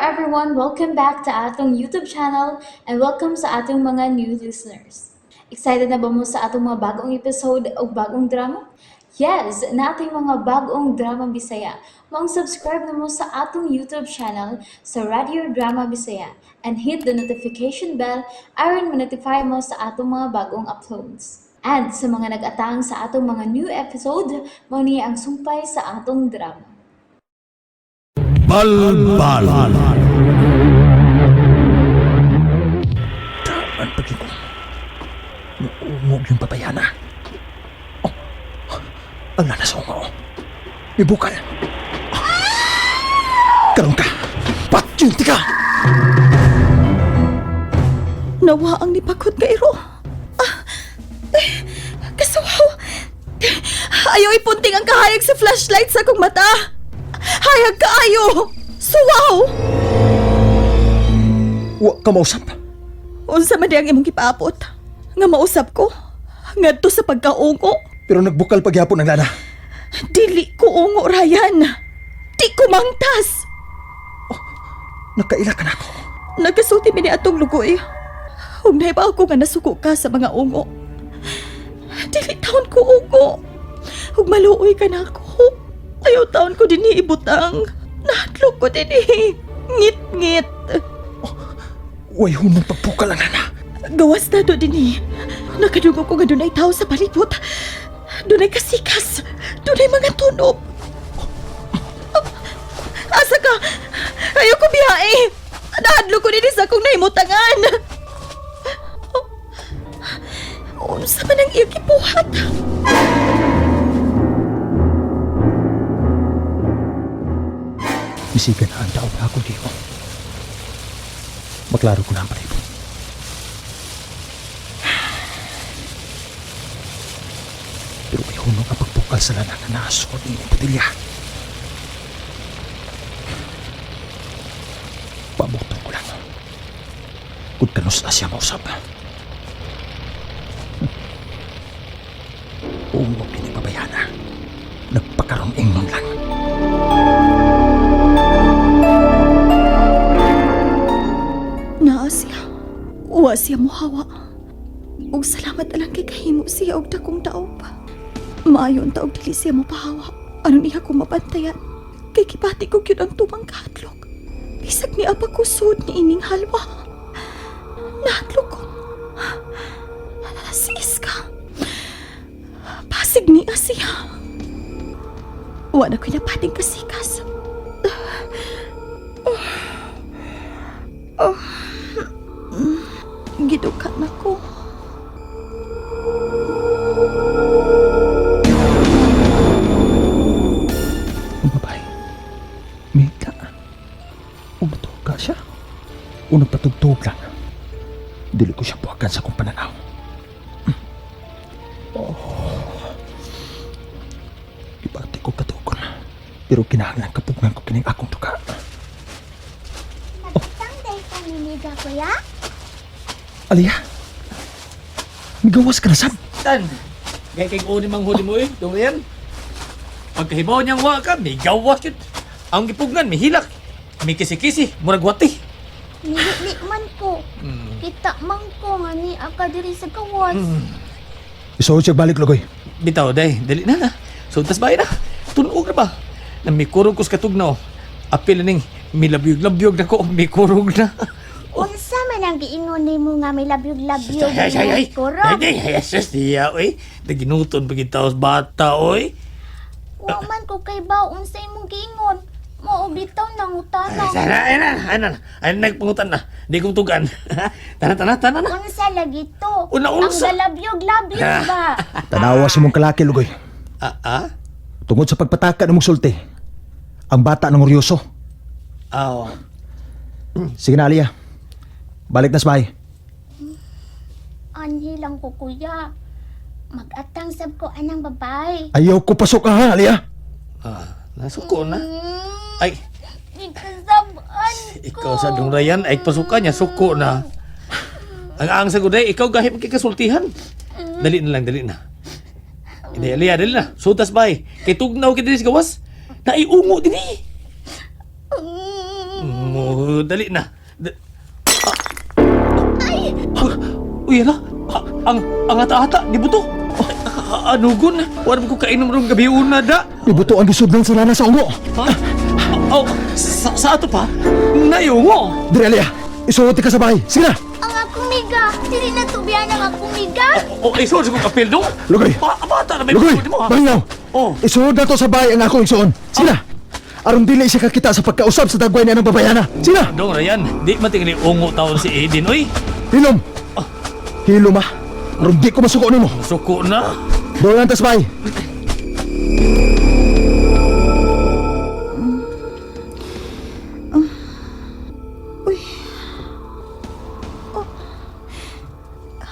everyone! Welcome back to atong YouTube channel and welcome sa atong mga new listeners. Excited na ba mo sa atong mga bagong episode o bagong drama? Yes, na ating mga bagong drama Bisaya. Subscribe na mo sa atong YouTube channel sa Radio Drama Bisaya and hit the notification bell aron ma-notify mo sa atong mga bagong uploads. And sa mga nag-atang sa atong mga new episode, mo niya ang sumpay sa atong drama. Balbal. Daman pagi ko. Nuungog yung babayana. Oh, ang nanasongo. May bukal. Karong ka. Patyunti ka. Nawa ang nipakot ka, Iro. Kasuhaw. Ayaw ipunting ang kahayag sa flashlight sa akong mata. Hayag ka ayo! Suwaw! Wa ka mausap. Unsa man di ang imong gipaapot? Nga mausap ko? Ngadto sa pagkaungo? Pero nagbukal pagyapon ang lana. Dili ko ungo, Ryan. Di ko mangtas. Nakaila ka na ako. Nagasulti mi ni atong lugoy. Huwag na iba ako nga nasuko ka sa mga ungo. Dili taon ko ungo. Huwag maluoy ka na ako. Ayaw taon ko din ibutang. Nahatlog ko din ngit-ngit. Way hunong pagbukal ang lana. Gawas na do din Nakadugo ko nga doon ay tao sa palibot. Doon ay kasikas. Doon ay mga tunog. Asa ka? Ayaw ko biyae. Nahadlog ko din sa akong naimutangan. Unsa man ang iyong kipuhat? Bisigan na ang taong ako diyo. Maklaro ko na ang palibo. Pero may hunong ang pagbukal sa lana na naasukot ng botilya. Pabutong ko lang. Kung kanos na siya mausap. Umog din yung babayana. Nagpakaroon ingnon lang. Uwa siya muhawa. Ug salamat alang kay kahimo siya og dakong taob. Maayon ta og dili siya mapahawa. Aron iya ko mabantayan. Kay kipati ko gyud ang tumang kahadlok. Bisag ni apa kusod ni ining halwa. Nahadlok ko. Sis ka. Pasig ni siya. Wa na ko'y napating kasikas. Gidukan ako. Ang babae, Mika, umatog ka siya. O nagpatugtog lang. Dili ko siya buwagan sa kong pananaw. Ibati ko katugon. Pero kinahanglan kapugnan ko kining akong tuka. Nagtang dahil pamimiga, kuya? Aliyah, migawas ka na sab. Tan, gaya kay kunin mang huli mo doon yan. Pagkahibaw niyang wa ka, may gawas yun. Ang gipugnan, may hilak. May kisi-kisi, murag wati. Nili man ko. Kita man ko nga ni aka diri sa kawas. Isuod siya balik, Lugoy. Bitaw, day, dali na. So, tas bahay na. Tunog na ba? Na may kurog ko sa katugnaw. Apil na ning, may labyog-labyog na ko, may kurog na. Unsa man ang giingon nimo nga may labyog-labyog Ay, kurog? yes, diya, oy. Naginuton pa kita sa bata, oy. Wa man ko kay ba unsa imong giingon? Mao bitaw nang utana. Ay, nagpangutan na. Di kong tugan. Tana na. Unsa lagi to? Unsa? Ang labyog-labyog ba? Tanawa sa mong kalaki, Lugoy. Tungod sa pagpataka ng mong sulti, ang bata ng oryoso. Sige na, Aliyah. Balik na sa bahay. Anhi lang ko, kuya. Mag-atang sab ko anang babae. Ayaw ko pasok ka, ha, Aliyah. Nasuko na. Ay, Ikasaban ko. ikaw sa dong Ryan, ay pasukan niya, suko na. Ang saguday, ikaw gahit magkikasultihan. Dali na. Dali na. Sutas bay. Kay tugnaw kita sa gawas. Naiungo din eh. So, dali na. Uy, ala. Ang ata-ata, di ba to? Anugon, wala ko kainom rong gabi una da. Ibuto ang gisudlan sa lana sa ungo. Ha? Oh, sa ato pa? Nayungo. Diri Alia, isuot ka sa bahay. Sige na. Ang akong miga. Dili na tubiyan ang akong miga. Oh, ay, sorry kong kapil do. Lugoy. Bata na may Lugoy, mo, ha? banginaw. Oh. Isuod na to sa bahay ang akong isuon. Sige na. Aron dili siya kakita sa pagkausap sa dagway niya ng babayana. Sige na. Dong, Ryan, di matingin ungo taon si Aiden, oy. Hilom. Hilom ah. Aron di ko masuko nimo. Suko na. Doon lang tas bahay.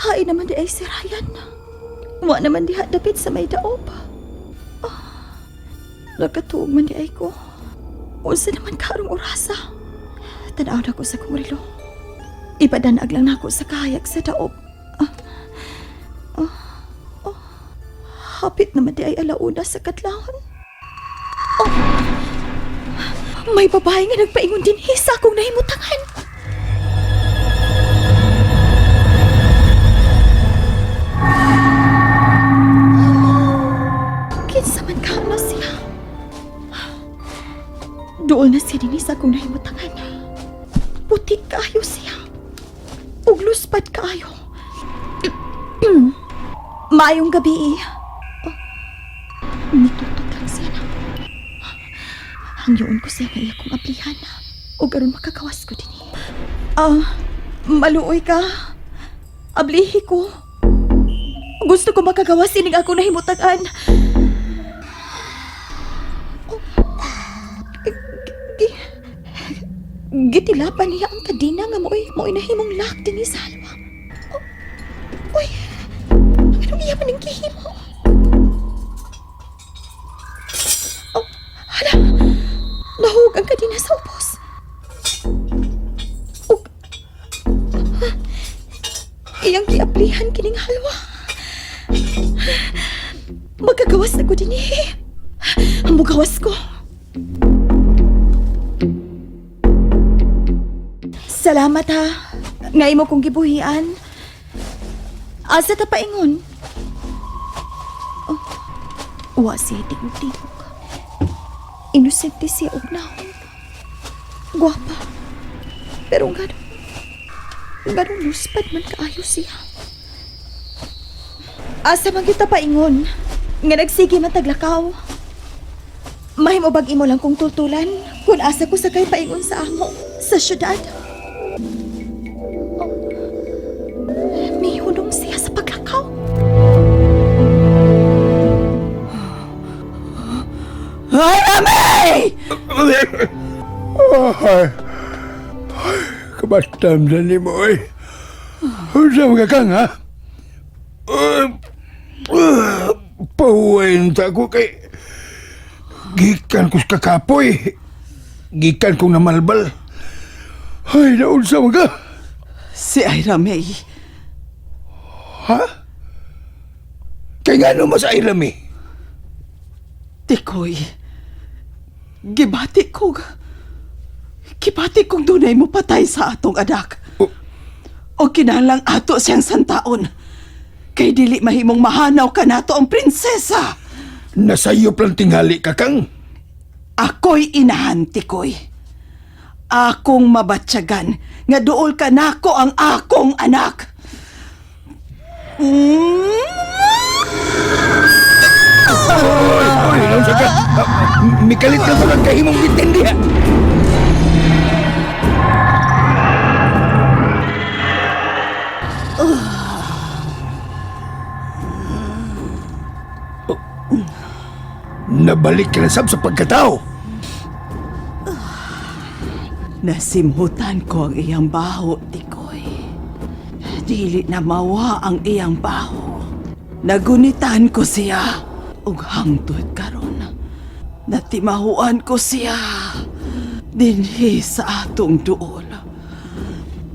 Hay naman di ay si Ryan. Wa naman diha dapit sa may daob. Nakatuog man di ay ko. Unsa naman karong orasa. Tanaw na ko sa kong relo. Ipadanag lang na ako sa kayak sa daob. Hapit naman di ay alauna sa katlahon. May babae nga nagpaingon din hisa akong nahimutangan. Kinsa man ka na siya. Doon na siya din sa akong nahimutangan. Puti kaayo siya. Ug luspad kaayo. Maayong gabi. Nitutot lang siya na. Hangyoon ko siya nga iya kong ablihan. O garon makakawas ko din. Maluoy ka. Ablihi ko. Gusto ko makagawas sining ako nahimutagan. Gitilapan niya ang kadina nga mo'y nahimong lak din sa halwa. Uy, anong iya man ang gihimo? Hala, nahug ang kadina sa upos. Iyang giaplihan kining halwa. Magkagawas ako din eh. Mugawas ko. Salamat ha. Ngay mo kong gibuhian. Asa ta paingon? Wa siya tingog-tingog. Inosente siya og nahon. Guwapa. Pero ganun luspad man kaayo siya. Asa man kita paingon? Nga nagsige man taglakaw. Mahimo bag imo lang kong tutulan kung asa ko sakay paingon sa amo sa syudad. May hunong siya sa paglakaw. Ay, Amay! Ay, kabastam sa ni mo eh. Unsa mga kang ha? Pahuwain ta ko kay gikan ko sa kakapoy. Gikan ko na malbal. Ay, naunsa mga? Si Ira May. Ha? Kay nga naman sa Irami? Tikoy. Gibati kong dunay mo patay sa atong anak. O kinalang ato siyang santaon. Kay dili mahimong mahanaw ka nato ang prinsesa. Nasayop lang tingali ka kang. Ako'y inahan, Tikoy. Akong mabatyagan nga duol ka nako ang akong anak. Oy, naunsa ka? Mikalit ka lang kahimong bitindi ha? Nabalik ka na sab sa pagkatao. Nasimhutan ko ang iyang baho, Tikoy. Dili na mawa ang iyang baho. Nagunitan ko siya. Ug hangtod karon. Natimahuan ko siya. Dinhi sa atong duol.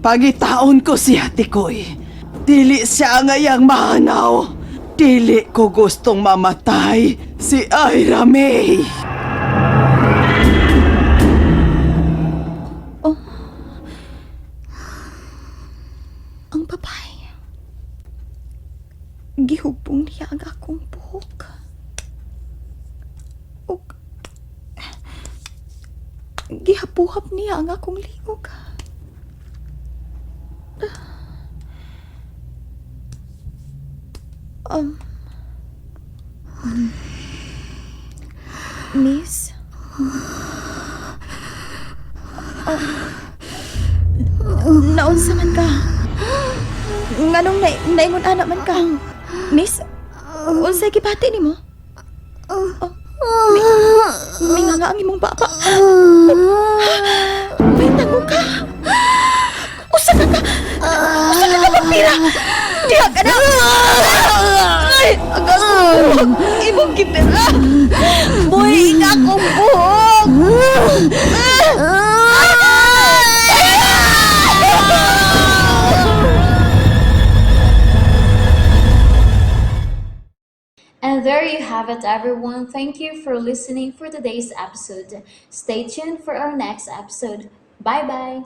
Pagitaon ko siya, Tikoy. Dili siya ang iyang mahanaw. Dili ko gustong mamatay si Ira May. gihubong niya ang akong buhok. Ug gihapuhap niya ang akong liog. Miss? Naunsa man ka? Nganong naingon anak man ka? Miss? Unsay gibati nimo? May nga ang imong baba. May tango ka. Usa ka papira. Diha ka na. Ay, agang imong gipira. Boy, nga akong buhok. And there you have it, everyone. Thank you for listening for today's episode. Stay tuned for our next episode. Bye bye.